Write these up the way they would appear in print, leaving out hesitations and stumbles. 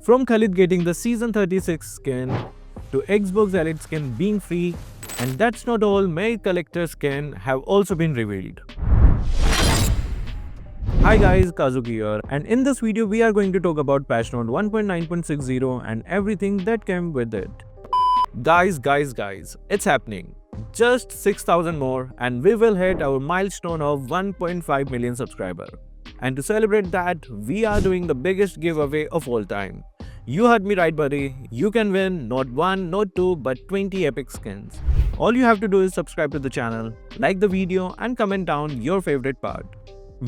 From Khalid getting the Season 36 skin to Xbox Elite skin being free, and that's not all, many collector skin have also been revealed. Hi guys, Kazuki here, and in this video we are going to talk about patch note 1.9.60 and everything that came with it. Guys, it's happening. Just 6,000 more and we will hit our milestone of 1.5 million subscribers. And to celebrate that, we are doing the biggest giveaway of all time. You heard me right, buddy. You can win not 1, not 2, but 20 epic skins. All you have to do is subscribe to the channel, like the video and comment down your favorite part.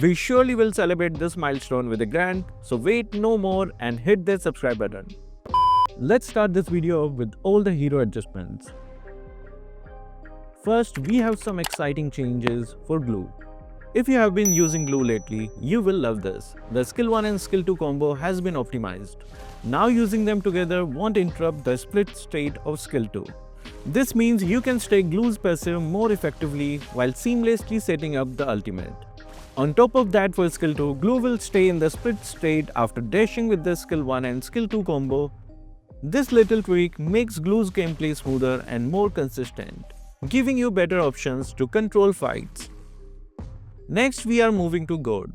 We surely will celebrate this milestone with a grand, so wait no more and hit that subscribe button. Let's start this video with all the hero adjustments. First, we have some exciting changes for glue. If you have been using glue lately, you will love this. The skill 1 and skill 2 combo has been optimized. Now using them together won't interrupt the split state of skill 2. This means you can stack glue's passive more effectively while seamlessly setting up the ultimate. On top of that, for skill 2, glue will stay in the split state after dashing with the skill 1 and skill 2 combo. This little tweak makes glue's gameplay smoother and more consistent, giving you better options to control fights. Next, we are moving to God,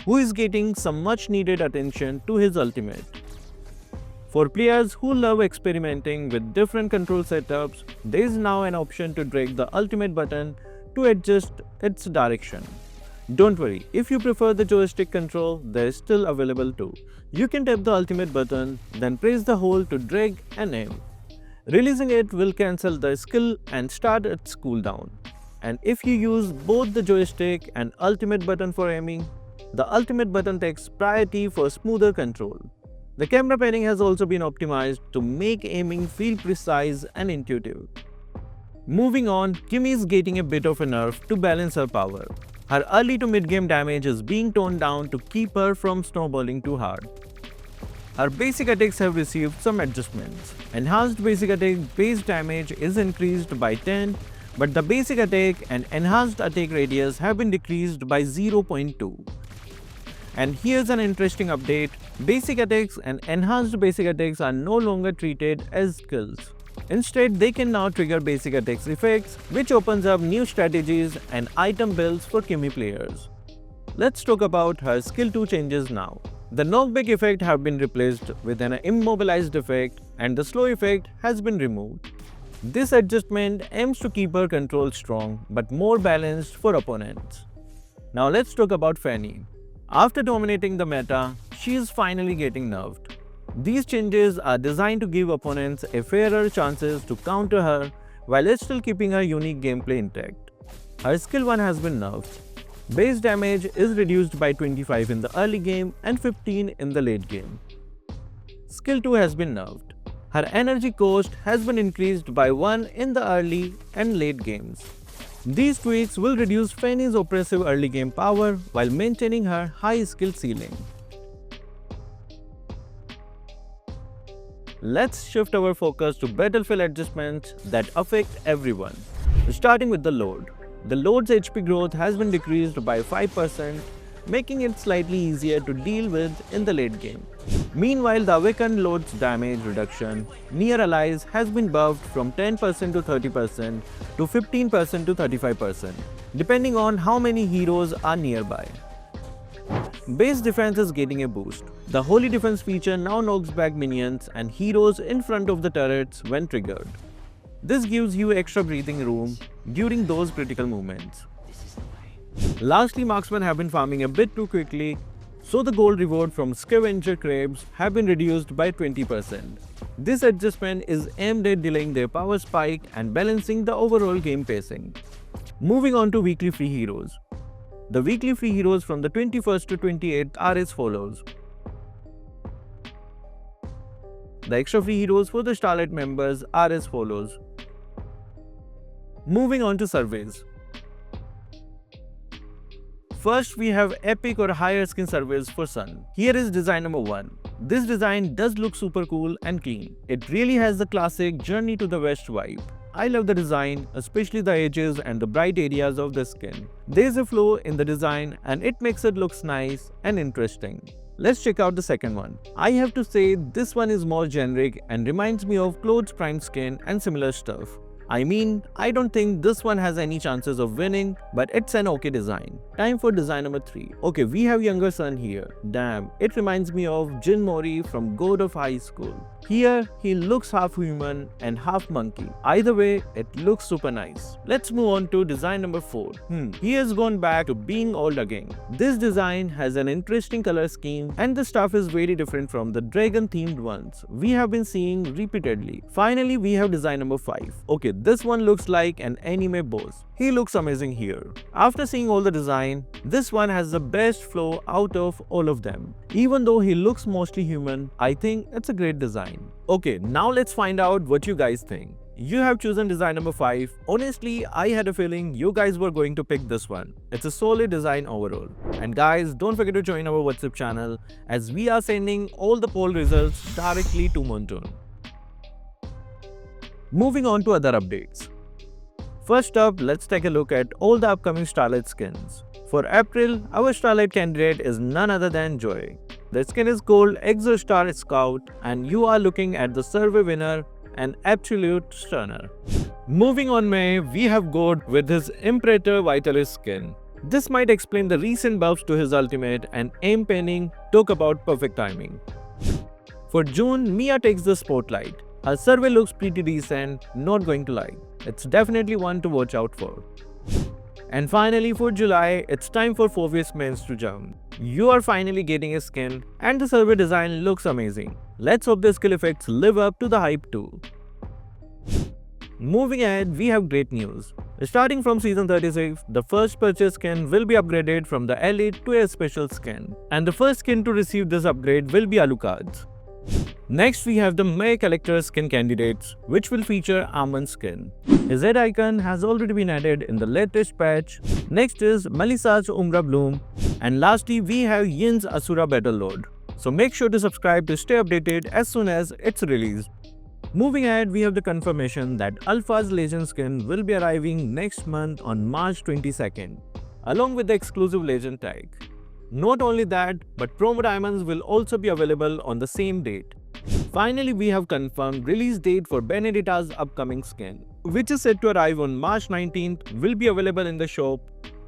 who is getting some much needed attention to his ultimate. For players who love experimenting with different control setups, there is now an option to drag the ultimate button to adjust its direction. Don't worry, if you prefer the joystick control, there is still available too. You can tap the ultimate button, then press the hold to drag and aim. Releasing it will cancel the skill and start its cooldown. And if you use both the joystick and ultimate button for aiming, the ultimate button takes priority for smoother control. The camera panning has also been optimized to make aiming feel precise and intuitive. Moving on, Kimi is getting a bit of a nerf to balance her power. Her early to mid-game damage is being toned down to keep her from snowballing too hard. Her basic attacks have received some adjustments. Enhanced basic attack base damage is increased by 10, but the basic attack and enhanced attack radius have been decreased by 0.2. And here's an interesting update. Basic attacks and enhanced basic attacks are no longer treated as skills. Instead, they can now trigger basic attacks effects, which opens up new strategies and item builds for Kimi players. Let's talk about her skill 2 changes now. The knockback effect have been replaced with an immobilized effect and the slow effect has been removed. This adjustment aims to keep her control strong but more balanced for opponents. Now let's talk about Fanny. After dominating the meta, she is finally getting nerfed. These changes are designed to give opponents a fairer chances to counter her while still keeping her unique gameplay intact. Her skill 1 has been nerfed. Base damage is reduced by 25 in the early game and 15 in the late game. Skill 2 has been nerfed. Her energy cost has been increased by 1 in the early and late games. These tweaks will reduce Fanny's oppressive early game power while maintaining her high skill ceiling. Let's shift our focus to battlefield adjustments that affect everyone. Starting with the load. The load's HP growth has been decreased by 5%, making it slightly easier to deal with in the late game. Meanwhile, the awakened load's damage reduction near allies has been buffed from 10% to 30% to 15% to 35%, depending on how many heroes are nearby. Base defense is getting a boost. The Holy Defense feature now knocks back minions and heroes in front of the turrets when triggered. This gives you extra breathing room during those critical moments. Lastly, marksmen have been farming a bit too quickly, so the gold reward from scavenger crabs have been reduced by 20%. This adjustment is aimed at delaying their power spike and balancing the overall game pacing. Moving on to weekly free heroes. The weekly free heroes from the 21st to 28th are as follows. The extra free heroes for the Starlight members are as follows. Moving on to surveys. First, we have epic or higher skin surveys for Sun. Here is design number 1. This design does look super cool and clean. It really has the classic Journey to the West vibe. I love the design, especially the edges and the bright areas of the skin. There is a flow in the design and it makes it look nice and interesting. Let's check out the second one. I have to say this one is more generic and reminds me of Clothes Prime skin and similar stuff. I mean, I don't think this one has any chances of winning, but it's an okay design. Time for design number 3. Okay, we have younger son here. Damn, it reminds me of Jin Mori from God of High School. Here, he looks half human and half monkey. Either way, it looks super nice. Let's move on to design number 4. He has gone back to being old again. This design has an interesting color scheme and the stuff is very different from the dragon themed ones we have been seeing repeatedly. Finally, we have design number 5. Okay, this one looks like an anime boss. He looks amazing here. After seeing all the design, this one has the best flow out of all of them. Even though he looks mostly human, I think it's a great design. Okay, now let's find out what you guys think. You have chosen design number 5. Honestly, I had a feeling you guys were going to pick this one. It's a solid design overall. And guys, don't forget to join our WhatsApp channel as we are sending all the poll results directly to Moontoon. Moving on to other updates. First up, let's take a look at all the upcoming Starlight skins. For April, our Starlight candidate is none other than Joy. The skin is called Exostar Scout and you are looking at the survey winner, an absolute stunner. Moving on May, we have God with his Imperator Vitalis skin. This might explain the recent buffs to his ultimate and aim penning talk about perfect timing. For June, Mia takes the spotlight. Her survey looks pretty decent, not going to lie. It's definitely one to watch out for. And finally for July, it's time for Phoebus Mens to jump. You are finally getting a skin and the survey design looks amazing. Let's hope the skill effects live up to the hype too. Moving ahead, we have great news. Starting from season 36, the first purchase skin will be upgraded from the elite to a special skin. And the first skin to receive this upgrade will be Alucard's. Next, we have the May collector skin candidates, which will feature Almond skin. His head icon has already been added in the latest patch. Next is Melissa's Umbra Bloom. And lastly, we have Yin's Asura Battle Lord. So make sure to subscribe to stay updated as soon as it's released. Moving ahead, we have the confirmation that Alpha's Legend skin will be arriving next month on March 22nd, along with the exclusive Legend tag. Not only that, but promo diamonds will also be available on the same date. Finally, we have confirmed release date for Benedetta's upcoming skin, which is set to arrive on March 19th, will be available in the shop.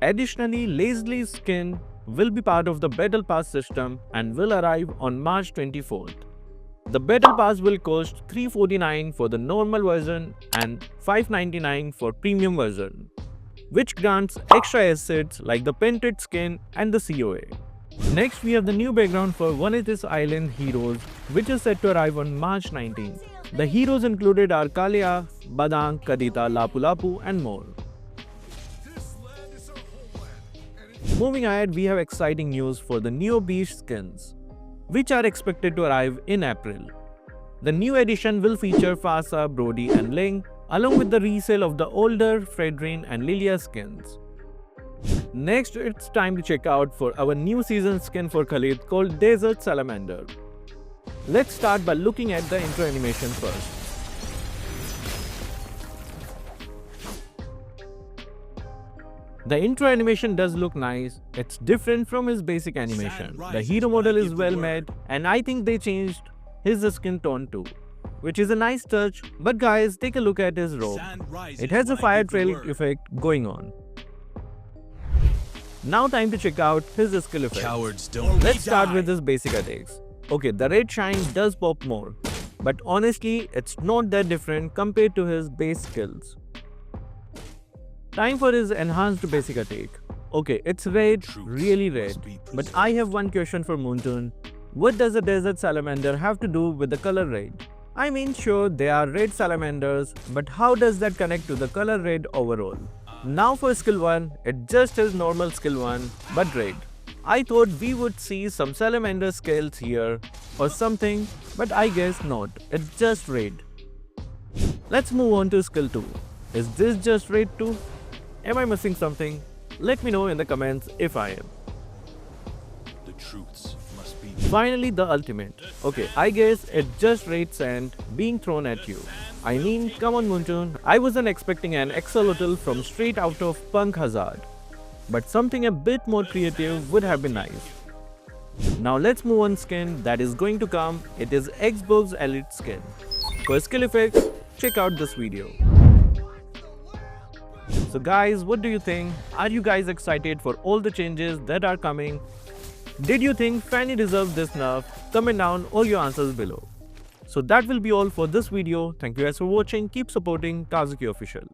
Additionally, Leslie's skin will be part of the Battle Pass system and will arrive on March 24th. The Battle Pass will cost $349 for the normal version and $599 for premium version, which grants extra assets like the painted skin and the COA. Next, we have the new background for One Is This Island heroes, which is set to arrive on March 19th. The heroes included are Kalia, Badang, Kadita, Lapu Lapu and more. Moving ahead, we have exciting news for the Neobeast skins, which are expected to arrive in April. The new edition will feature Fasa, Brody and Ling, along with the resale of the older Fredrin and Lilia skins. Next, it's time to check out for our new season skin for Khalid called Desert Salamander. Let's start by looking at the intro animation first. The intro animation does look nice. It's different from his basic animation. The hero model is well made and I think they changed his skin tone too, which is a nice touch. But guys, take a look at his robe. It has a fire trail effect going on. Now time to check out his skill effects. Let's start with his basic attacks. Okay, the red shine does pop more, but honestly, it's not that different compared to his base skills. Time for his enhanced basic attack. Okay, it's red, really red, but I have one question for Moontoon. What does a desert salamander have to do with the color red? I mean, sure, they are red salamanders, but how does that connect to the color red overall? Now for skill 1, it just is normal skill 1, but red. I thought we would see some salamander scales here or something, but I guess not, it's just red. Let's move on to skill 2. Is this just red too? Am I missing something? Let me know in the comments if I am. The truths must be. Finally, the ultimate. Okay, I guess it's just red sand being thrown at you. I mean, come on Moontoon, I wasn't expecting an axolotl from straight out of Punk Hazard. But something a bit more creative would have been nice. Now let's move on skin that is going to come. It is Xbox Elite skin. For skill effects, check out this video. So guys, what do you think? Are you guys excited for all the changes that are coming? Did you think Fanny deserves this nerf? Comment down all your answers below. So that will be all for this video. Thank you guys for watching. Keep supporting Kazuki Official.